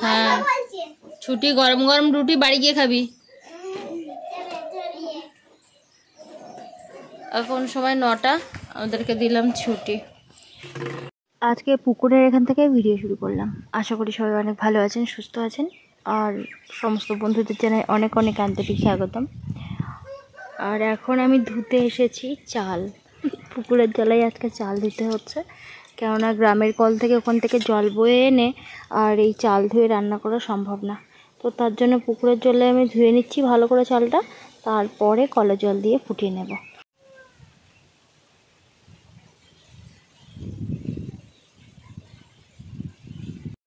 হ্যাঁ ছুটি, গরম গরম রুটি বাড়ি গিয়ে খাবি। এখন সময় 9টা, আমাদেরকে দিলাম ছুটি। আজকে পুকুরের এখান থেকে ভিডিও শুরু করলাম। আশা করি সবাই অনেক ভালো আছেন, সুস্থ আছেন। আর সমস্ত বন্ধুদের জানাই অনেক অনেক আন্তরিক স্বাগতম। আর এখন আমি ধুতে এসেছি চাল। পুকুরের জলেই আজকে চাল ধুতে হচ্ছে, কেননা গ্রামের কল থেকে ওখান থেকে জল বয়ে এনে আর এই চাল ধুয়ে রান্না করা সম্ভব না। তো তার জন্য পুকুরের জলে আমি ধুয়ে নিচ্ছি ভালো করে চালটা, তারপরে কলের জল দিয়ে ফুটিয়ে নেব।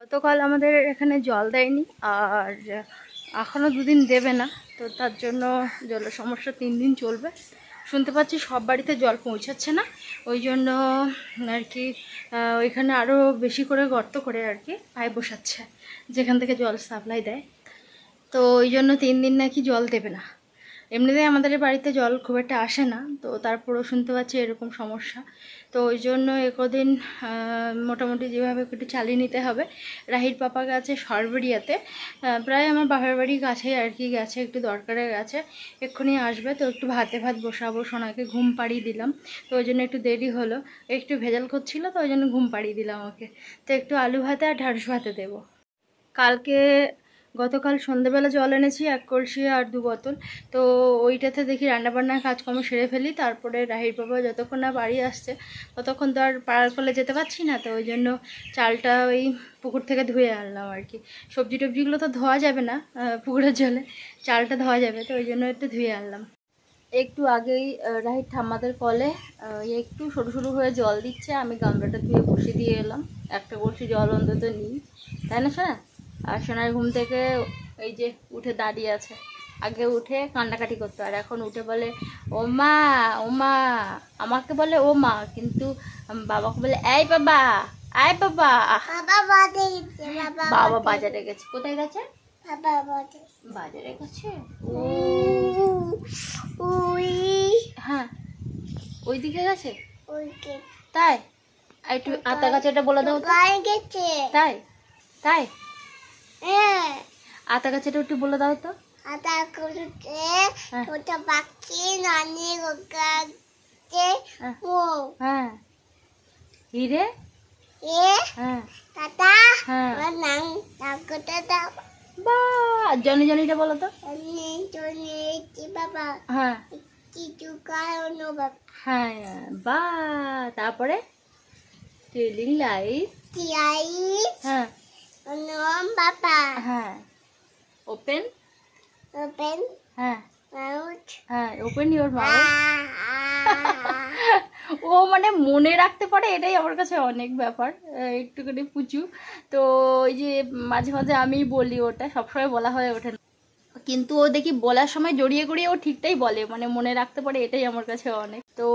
গতকাল আমাদের এখানে জল দেয়নি, আর এখনও 2 দিন দেবে না। তো তার জন্য জলের সমস্যা 3 দিন চলবে। শুনতে পাচ্ছি সব বাড়িতে জল পৌঁছাচ্ছে না, ওই জন্য আর কি ওইখানে আরও বেশি করে গর্ত করে আর কি পাইপ বসাচ্ছে, যেখান থেকে জল সাপ্লাই দেয়। তো ওই জন্য 3 দিন নাকি জল দেবে না। এমনিতেই আমাদের বাড়িতে জল খুব একটা আসে না, তো তারপরেও শুনতে পাচ্ছি এরকম সমস্যা। তো ওই জন্য একদিন মোটামুটি যেভাবে একটু চালিয়ে নিতে হবে। রাহির পাপা গেছে সরবেরিয়াতে, প্রায় আমার বাপের বাড়ির কাছেই আর কি গেছে, একটু দরকারে গেছে, এক্ষুনি আসবে। তো একটু ভাত বসাবো, সোনাকে ঘুম পাড়িয়ে দিলাম। তো ওই জন্য একটু দেরি হলো, একটু ভেজাল করছিল, তো ওই জন্য ঘুম পাড়িয়ে দিলাম ওকে। তো একটু আলু ভাতে আর ঢ্যাঁড়স ভাতে দেবো। গতকাল সন্ধ্যেবেলা জল এনেছি 1 কলসি আর 2 বোতল। তো ওইটাতে দেখি রান্নাবান্নার কাজকর্ম সেরে ফেলি, তারপরে রাহির বাবা যতক্ষণ না বাড়ি আসছে ততক্ষণ তো আর পাড়ার কলে যেতে পারছি না। তো ওই জন্য চালটা ওই পুকুর থেকে ধুয়ে আনলাম আর কি। সবজি টবজিগুলো তো ধোয়া যাবে না পুকুরের জলে, চালটা ধোয়া যাবে, তো ওই জন্য একটু ধুয়ে আনলাম। একটু আগেই রাহির ঠাম্মাদের কলে একটু সরু সরু হয়ে জল দিচ্ছে, আমি গামলাটা ধুয়ে বসিয়ে দিয়ে এলাম। 1 কলসি জল অন্তত নিই, তাই না সোনা? আর সোনার ঘুম থেকে এই যে উঠে দাঁড়িয়ে আছে। আগে উঠে কান্নাকাটি করতো, আর এখন উঠে বলে ও মা, ও মা। আমাকে বলে ও মা, কিন্তু বাবাকে বলে এই বাবা, আয় বাবা। বাবা বাজারে গেছে। কোথায় গেছে? বাজারে গেছে। হ্যাঁ ওইদিকে গেছে। তাই একটু আতা গাছেটা বলে দাও। তাই তাই আতা গাছেটা একটু বলে দাও তো। আতা গাছে ছোট পাখি নানি গাছে হ্যাঁ হিরে হ্যাঁ টাটা হ্যাঁ নাম ডাকতে দাও। বা জনি জনিটা বলো তো। জনি জনি বাবা হ্যাঁ কিছু কারণ বাবা হ্যাঁ বা তারপরে টেলিং লাইট হ্যাঁ নাম বাবা হ্যাঁ ওপেন ওপেন হ্যাঁ মাউথ হ্যাঁ ওপেন ইওর মাউথ। ও মানে মনে রাখতে পারে, এটাই আমার কাছে অনেক ব্যাপার, একটুখানি পুচু। তো ওই যে মাঝে মাঝে আমি বলি, ওটা সবসময় বলা হয়ে ওঠে না, কিন্তু ও দেখি বলার সময় জড়িয়ে গড়িয়ে ও ঠিকটাই বলে, মানে মনে রাখতে পারে, এটাই আমার কাছে অনেক। তো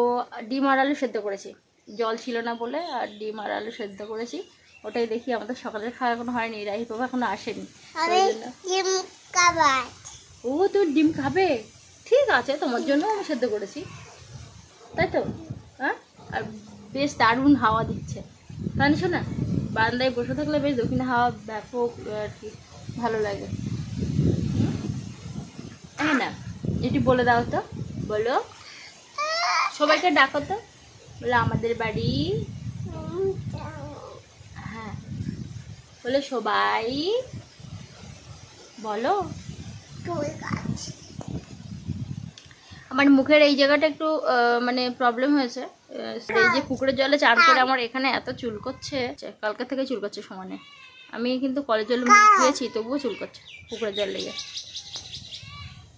ডিম আর আলু সেদ্ধ করেছি, জল ছিল না বলে, আর ডিম আর আলু সেদ্ধ করেছি, ওটাই দেখি। আমাদের সকালের খাওয়া এখনো হয়নি, রাহি বাবা এখনো আসেনি। ও তো ডিম খাবে, ঠিক আছে, তোমার জন্য আমি সেদ্ধ করেছি, তাই তো। হ্যাঁ আর বেশ দারুণ হাওয়া দিচ্ছে, তাই না শোনা? বারান্দায় বসে থাকলে বেশ দক্ষিণে হাওয়া ব্যাপক আর কি ভালো লাগে। হ্যাঁ না এটি বলে দাও তো, বলো সবাইকে ডাকো তো, বলে আমাদের বাড়ি হ্যাঁ বলে সবাই বলো। আমার মুখের এই জায়গাটা একটু মানে প্রবলেম হয়েছে, এই যে পুকুরের জলে চান করে আমার এখানে এত চুল করছে, কালকে থেকে চুল করছে সমানে। আমি কিন্তু কলের জলে মুখ ধুয়েছি, তবুও চুল করছে পুকুরের জল লেগে।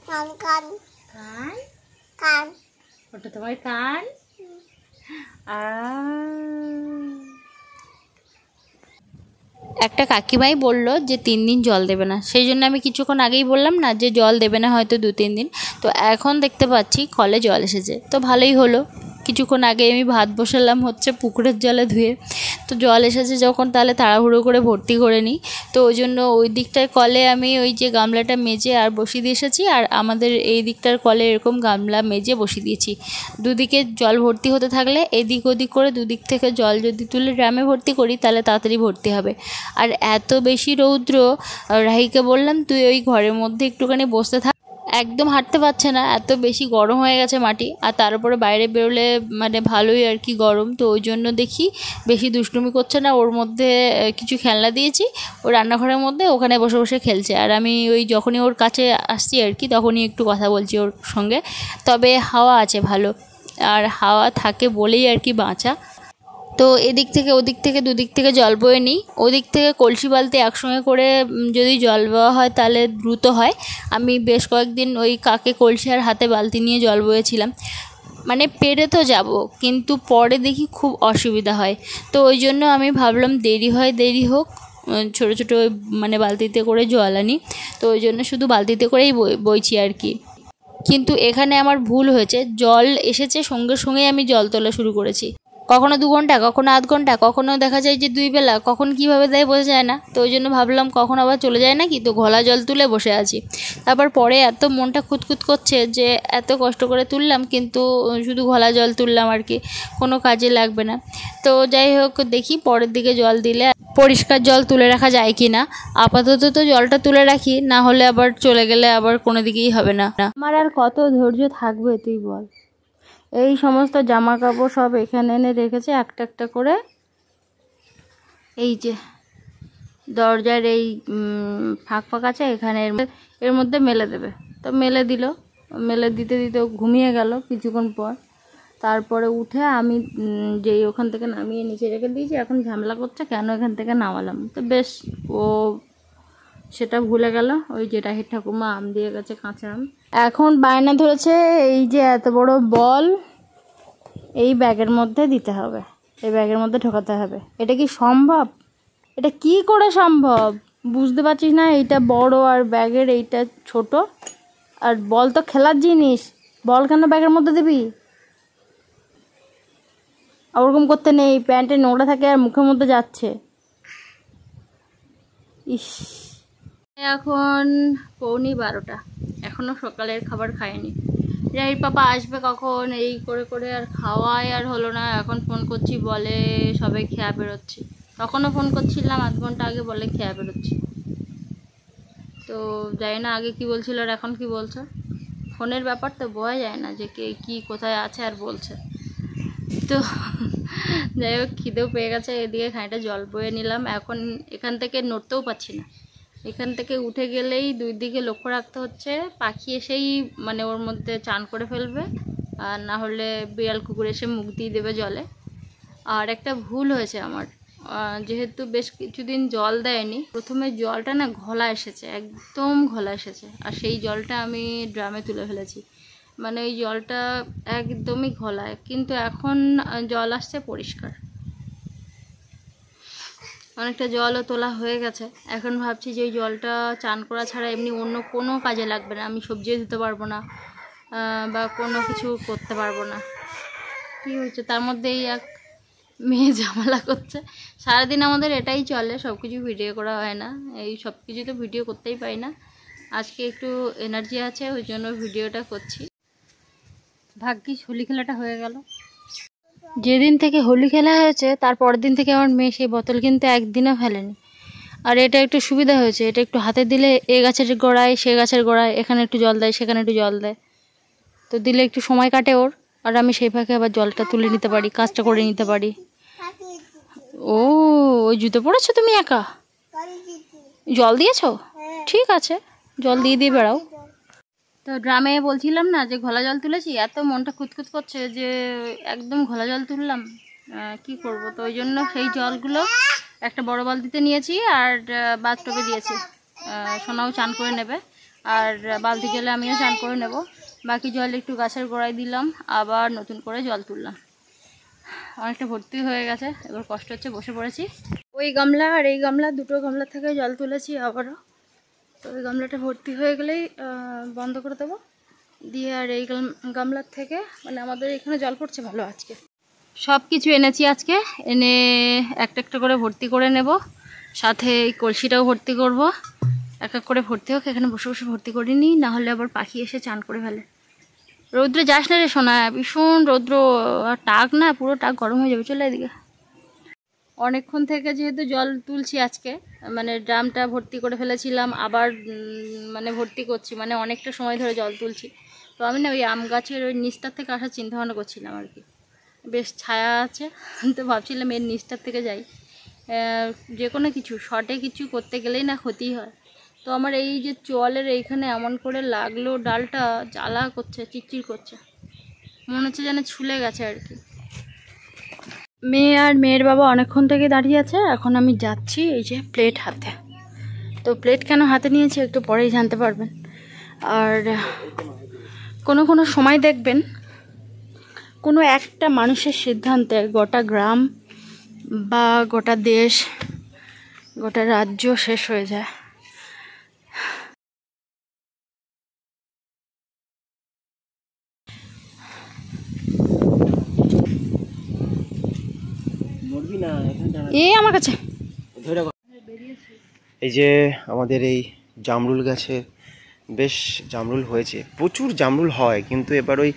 কান কান ওটা তোমার কান। একটা কাকিমাই বললো যে 3 দিন জল দেবে না, সেই জন্য আমি কিছুক্ষণ আগেই বললাম না যে জল দেবে না হয়তো 2-3 দিন। তো এখন দেখতে পাচ্ছি কলে জল এসেছে, তো ভালোই হলো। কিছুক্ষণ আগে আমি ভাত বসালাম হচ্ছে পুকুরের জলে ধুয়ে। তো জল এসেছে যখন তাহলে তাড়াহুড়ো করে ভর্তি করে নিই। তো ওই জন্য ওই দিকটার কলে আমি ওই যে গামলাটা মেজে আর বসিয়ে দিয়ে এসেছি, আর আমাদের এই দিকটার কলে এরকম গামলা মেজে বসিয়ে দিয়েছি। দুদিকে জল ভর্তি হতে থাকলে এদিক ওদিক করে দুদিক থেকে জল যদি তুলে ড্রামে ভর্তি করি তাহলে তাড়াতাড়ি ভর্তি হবে। আর এত বেশি রৌদ্র, রাহিকে বললাম তুই ওই ঘরের মধ্যে একটুখানি বসতে থাক, একদম হাঁটতে পারছে না, এত বেশি গরম হয়ে গেছে মাটি। আর তার উপরে বাইরে বেরোলে মানে ভালোই আর কি গরম, তো ওই জন্য দেখি বেশি দুষ্টুমি করছে না। ওর মধ্যে কিছু খেলনা দিয়েছি ও রান্নাঘরের মধ্যে, ওখানে বসে বসে খেলছে। আর আমি ওই যখনই ওর কাছে আসছি আর কি তখনই একটু কথা বলছি ওর সঙ্গে। তবে হাওয়া আছে ভালো, আর হাওয়া থাকে বলেই আর কি বাঁচা। তো এদিক থেকে ওদিক থেকে দুদিক থেকে জল বয়ে নিই। ওদিক থেকে কলসি বালতি একসঙ্গে করে যদি জল বওয়া হয় তাহলে দ্রুত হয়। আমি বেশ কয়েকদিন ওই কাকে কলসি আর হাতে বালতি নিয়ে জল বয়েছিলাম, মানে পেরে তো যাব কিন্তু পরে দেখি খুব অসুবিধা হয়। তো ওই জন্য আমি ভাবলাম দেরি হয় দেরি হোক, ছোটো ছোটো মানে বালতিতে করে জল আনি। তো ওই জন্য শুধু বালতিতে করেই বইছি আর কি। কিন্তু এখানে আমার ভুল হয়েছে, জল এসেছে সঙ্গে সঙ্গেই আমি জল তোলা শুরু করেছি। কখনো 2 ঘন্টা, কখনো আধ ঘন্টা, কখনো দেখা যায় যে 2 বেলা, কখন কীভাবে দেয় বোঝা যায় না। তো ওই জন্য ভাবলাম কখন আবার চলে যায় না কি, তো ঘোলা জল তুলে বসে আছি। তারপর পরে এত মনটা খুঁতখুত করছে যে এত কষ্ট করে তুললাম কিন্তু শুধু ঘোলা জল তুললাম আর কি, কোনো কাজে লাগবে না। তো যাই হোক দেখি পরের দিকে জল দিলে পরিষ্কার জল তুলে রাখা যায় কি না। আপাতত তো জলটা তুলে রাখি, না হলে আবার চলে গেলে আবার কোনো দিকেই হবে না। আমার আর কত ধৈর্য থাকবে তুই বল। এই সমস্ত জামা কাপড় সব এখানে এনে রেখেছে একটা একটা করে, এই যে দরজার এই ফাঁক ফাঁক আছে এখানে, এর মধ্যে মেলে দেবে। তো মেলে দিল, মেলে দিতে দিতে ঘুমিয়ে গেল কিছুক্ষণ পর। তারপরে উঠে আমি যেই ওখান থেকে নামিয়ে নিচে রেখে দিয়েছি, এখন ঝামেলা করছে কেন এখান থেকে নামালাম। তো বেশ ও সেটা ভুলে গেল। ওই যে রাহির ঠাকুমা আম দিয়ে গেছে, কাঁচা আম। এখন বায়না ধরেছে এই যে এত বড় বল এই ব্যাগের মধ্যে দিতে হবে, এই ব্যাগের মধ্যে ঢোকাতে হবে। এটা কি সম্ভব? এটা কি করে সম্ভব বুঝতে পারছিস না? এইটা বড় আর ব্যাগের এইটা ছোট, আর বল তো খেলার জিনিস, বল কেন ব্যাগের মধ্যে দিবি? ওরকম করতে নেই, প্যান্টে নোংরা থাকে আর মুখের মধ্যে যাচ্ছে। ইস, এখন 11:45, এখনো সকালের খাবার খাইনি। রাহির পাপা আসবে কখন, এই করে করে আর খাওয়াই আর হলো না। এখন ফোন করছি বলে সবাই খেয়া বেরোচ্ছি, তখনও ফোন করছিলাম আধ ঘন্টা আগে, বলে খেয়া বেরোচ্ছি। তো জানি না আগে কি বলছিল আর এখন কি বলছে। ফোনের ব্যাপার তো বোঝা যায় না যে কে কী কোথায় আছে আর বলছে। তো যাই হোক খিদেও পেয়ে গেছে, এদিকে খানিকটা জল বয়ে নিলাম। এখন এখান থেকে নড়তেও পারছি না, এখান থেকে উঠে গেলেই 2 দিকে লক্ষ্য রাখতে হচ্ছে, পাখি এসেই মানে ওর মধ্যে চান করে ফেলবে, আর না হলে বিড়াল কুকুর এসে মুখ দিয়ে দেবে জলে। আর একটা ভুল হয়েছে আমার, যেহেতু বেশ কিছুদিন জল দেয়নি, প্রথমে জলটা না ঘোলা এসেছে, একদম ঘোলা এসেছে, আর সেই জলটা আমি ড্রামে তুলে ফেলেছি। মানে ওই জলটা একদমই ঘোলা, কিন্তু এখন জল আসছে পরিষ্কার, অনেকটা জলও তোলা হয়ে গেছে। এখন ভাবছি যে ওই জলটা চান করা ছাড়া এমনি অন্য কোনো কাজে লাগবে না, আমি সবজিও দিতে পারবো না বা কোনো কিছু করতে পারবো না। কী হয়েছে তার মধ্যেই এক মেয়ে ঝামেলা করছে। সারাদিন আমাদের এটাই চলে, সব কিছু ভিডিও করা হয় না, এই সব কিছু তো ভিডিও করতেই পারি না। আজকে একটু এনার্জি আছে ওই জন্য ভিডিওটা করছি। ভাগ্যিস হোলি খেলাটা হয়ে গেল। যেদিন থেকে হোলি খেলা হয়েছে তার পরের দিন থেকে আমার মেয়ে সেই বোতল কিন্তু একদিনও ফেলেনি। আর এটা একটু সুবিধা হয়েছে, এটা একটু হাতে দিলে এ গাছের গোড়ায় সে গাছের গোড়ায় এখানে একটু জল দেয় সেখানে একটু জল দেয়, তো দিলে একটু সময় কাটে ওর, আর আমি সেই ফাঁকে আবার জলটা তুলে নিতে পারি, কাজটা করে নিতে পারি। ও ওই জুতো পড়েছো তুমি একা? জল দিয়েছো? ঠিক আছে, জল দিয়ে দিয়ে বেড়াও। তো ড্রামে বলছিলাম না যে ঘোলা জল তুলেছি, এত মনটা খুঁতখুত করছে যে একদম ঘোলা জল তুললাম, কি করব। তো ওই জন্য সেই জলগুলো একটা বড় বালতিতে নিয়েছি আর বাথটবে দিয়েছি, সোনাও চান করে নেবে, আর বালতি জলে আমিও চান করে নেব। বাকি জল একটু গাছের গোড়ায় দিলাম, আবার নতুন করে জল তুললাম। অনেকটা ভর্তি হয়ে গেছে, এবার কষ্ট হচ্ছে, বসে পড়েছি। ওই গামলা আর এই গামলা, দুটো গামলা থেকে জল তুলেছি আবারও। তো ওই গামলাটা ভর্তি হয়ে গেলেই বন্ধ করে দেবো, দিয়ে আর এই গামলার থেকে মানে আমাদের এখানে জল পড়ছে ভালো আজকে। সব কিছু এনেছি আজকে, এনে একটা একটা করে ভর্তি করে নেব, সাথে এই কলসিটাও ভর্তি করব। এক এক করে ভর্তি হোক, এখানে বসে বসে ভর্তি করিনি, না হলে আবার পাখি এসে চান করে ফেলে। রৌদ্রে যাস না রে সোনা, ভীষণ রৌদ্র, আর টাক না পুরো টাক গরম হয়ে যাবে। চলে এদিকে। অনেকক্ষণ থেকে যেহেতু জল তুলছি আজকে, মানে ড্রামটা ভর্তি করে ফেলেছিলাম, আবার মানে ভর্তি করছি, মানে অনেকটা সময় ধরে জল তুলছি। তো আমি না ওই আম গাছের ওই নিচটার থেকে আসার চিন্তাভাবনা করছিলাম আর কি, বেশ ছায়া আছে, তো ভাবছিলাম এর নিচটার থেকে যাই। যে কোনো কিছু শর্টে কিছু করতে গেলেই না ক্ষতি হয়। তো আমার এই যে চোয়ালের এইখানে এমন করে লাগলো, ডালটা জ্বালা করছে, চিরচির করছে, মনে হচ্ছে যেন ছুলে গেছে আর কি। মেয়ে আর মেয়ের বাবা অনেকক্ষণ থেকে দাঁড়িয়ে আছে, এখন আমি যাচ্ছি এই যে প্লেট হাতে। তো প্লেট কেন হাতে নিয়েছি একটু পরেই জানতে পারবেন। আর কোনো কোনো সময় দেখবেন কোনো একটা মানুষের সিদ্ধান্তে গোটা গ্রাম বা গোটা দেশ, গোটা রাজ্য শেষ হয়ে যায়। এই আমার কাছে এই যে আমাদের এই জামরুল গাছে বেশ জামরুল হয়েছে, প্রচুর জামরুল হয়, কিন্তু এবার ওই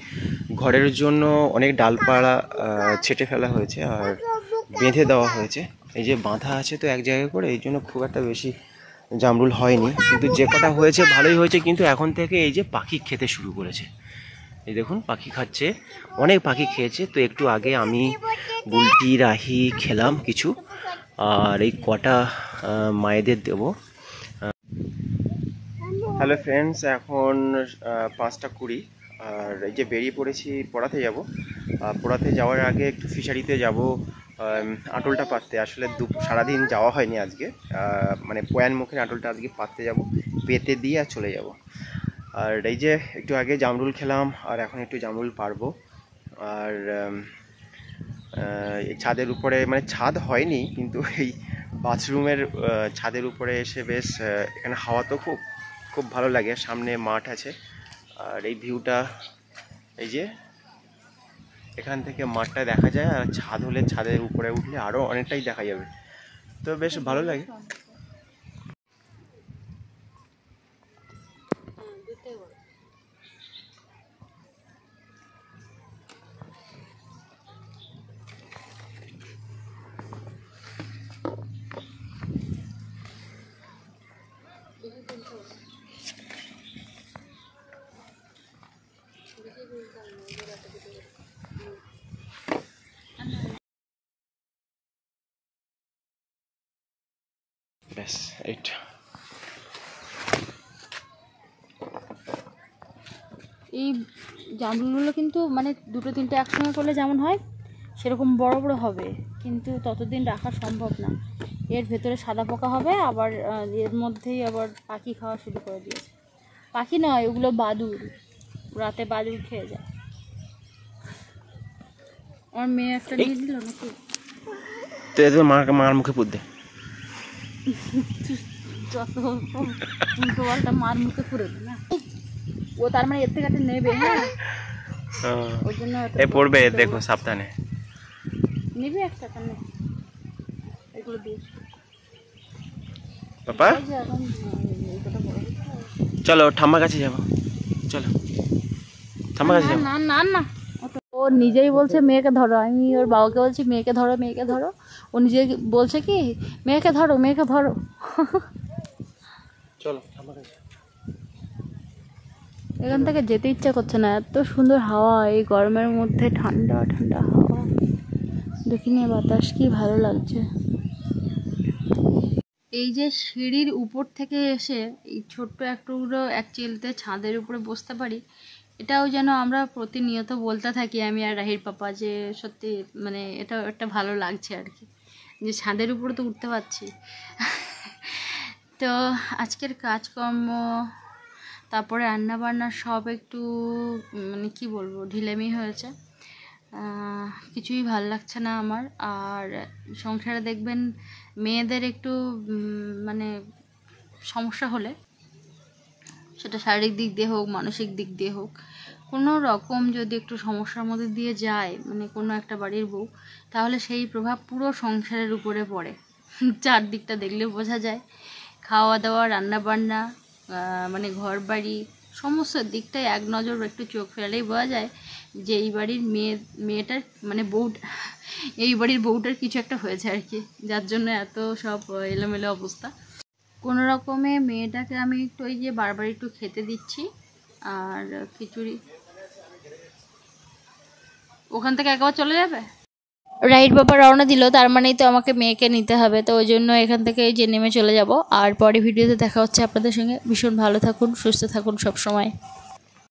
ঘরের জন্য অনেক ডালপালা ছেটে ফেলা হয়েছে আর বেঁধে দেওয়া হয়েছে। এই যে বাঁধা আছে তো এক জায়গায় করে, এই জন্য খুব একটা বেশি জামরুল হয়নি, কিন্তু যে কটা হয়েছে ভালোই হয়েছে। কিন্তু এখন থেকে এই যে পাখি খেতে শুরু করেছে, এই দেখুন পাখি খাচ্ছে, অনেক পাখি খেয়েছে। তো একটু আগে আমি বুলটি রাহি খেলাম কিছু, আর এই কটা মায়েদের দেবো। হ্যালো ফ্রেন্ডস, এখন 5টা 20, আর এই যে বেরিয়ে পড়েছি পড়াতে যাব। পড়াতে যাওয়ার আগে একটু ফিশারিতে যাব, আটলটা পাততে। আসলে সারাদিন যাওয়া হয়নি আজকে, মানে পয়ান মুখের আটলটা আজকে পাততে যাব, পেতে দিয়ে আর চলে যাব। আর এই যে একটু আগে জামরুল খেলাম, আর এখন একটু জামরুল পারবো। আর এই ছাদের উপরে, মানে ছাদ হয়নি কিন্তু এই বাথরুমের ছাদের উপরে এসে বেশ এখানে হাওয়া তো খুব খুব ভালো লাগে, সামনে মাঠ আছে, আর এই ভিউটা, এই যে এখান থেকে মাঠটা দেখা যায়, আর ছাদ হলে, ছাদের উপরে উঠলে আরও অনেকটাই দেখা যাবে, তো বেশ ভালো লাগে। ব্যাস এইটা। এই জামরুলগুলো কিন্তু মানে দুটো তিনটে একসঙ্গে করলে যেমন হয় সেরকম বড় বড় হবে, কিন্তু ততদিন রাখা সম্ভব না। এর ভেতরে সাদা পোকা হবে, আবার এর মধ্যেই আবার পাখি খাওয়া শুরু করে দিয়েছে। পাখি নয়, ওগুলো বাদুড়, রাতে বাদুড় খেয়ে যায়। আমার মেয়ে একটা নিয়ে দিল নাকি, তো এত মার মুখে পুঁত দে, যত উল্টো পাল্টা মার মুখে পুরে দে না, ও তার মানে এর থেকে একটা নেবে। হ্যাঁ, ওই জন্য এ পড়বে, দেখো সাবধানে নিবি একটা, কেন এগুলো দিয়ে পাপা। চলো ঠাম্মার কাছে যাবো, চলো ঠাম্মার কাছে যাবো। না না না, ও নিজেই বলছে মেয়েকে ধরো, আমি ওর বাবাকে বলছি মেয়েকে ধরো, মেয়েকে ধরো, ও নিজে বলছে কি মেয়েকে ধরো, মেয়েকে ধরো। চলো ঠাম্মার কাছে। এখান থেকে যেতে ইচ্ছা করছে না, এত সুন্দর হাওয়া, এই গরমের মধ্যে ঠান্ডা ঠান্ডা হাওয়া, দেখিনি বাতাস, কি ভালো লাগছে। এই যে সিঁড়ির উপর থেকে এসে এই ছোট্ট একটুগুলো এক চিলতে ছাদের উপরে বসতে পারি, এটাও যেন আমরা প্রতিনিয়ত বলতে থাকি আমি আর রাহির পাপা, যে সত্যি মানে এটা একটা ভালো লাগছে আর কি, যে ছাদের উপরে তো উঠতে পারছি। তো আজকের কাজকর্ম, তারপরে রান্নাবান্না সব একটু মানে কি বলবো, ঢিলেমি হয়েছে, কিছুই ভাল লাগছে না আমার। আর সংসারে দেখবেন মেয়েদের একটু মানে সমস্যা হলে সেটা শারীরিক দিক দিয়ে হোক, মানসিক দিক দিয়ে হোক, কোনো রকম যদি একটু সমস্যার মধ্যে দিয়ে যায় মানে কোনো একটা বাড়ির বউ, তাহলে সেই প্রভাব পুরো সংসারের উপরে পড়ে। চারদিকটা দেখলে বোঝা যায়, খাওয়া দাওয়া, রান্না বান্না, মানে ঘর বাড়ি, সমস্ত দিকটাই এক নজর একটু চোখ ফেলেই বোঝা যায় যে এই বাড়ির মেয়েটার মানে এই বাড়ির বউটার কিছু একটা হয়েছে আর কি, যার জন্য এত সব এলোমেলো অবস্থা। কোনো রকমে মেয়েটাকে আমি একটু ওই যে বারবার একটু খেতে দিচ্ছি, আর খিচুড়ি ওখান থেকে একবার চলে যাবে। রাইট বাবা রওনা দিল, তার মানেই তো আমাকে মেয়েকে নিতে হবে, তো ওই জন্য এখান থেকে এই যে নেমে চলে যাব। আর পরে ভিডিওতে দেখা হচ্ছে আপনাদের সঙ্গে। ভীষণ ভালো থাকুন, সুস্থ থাকুন সব সময়।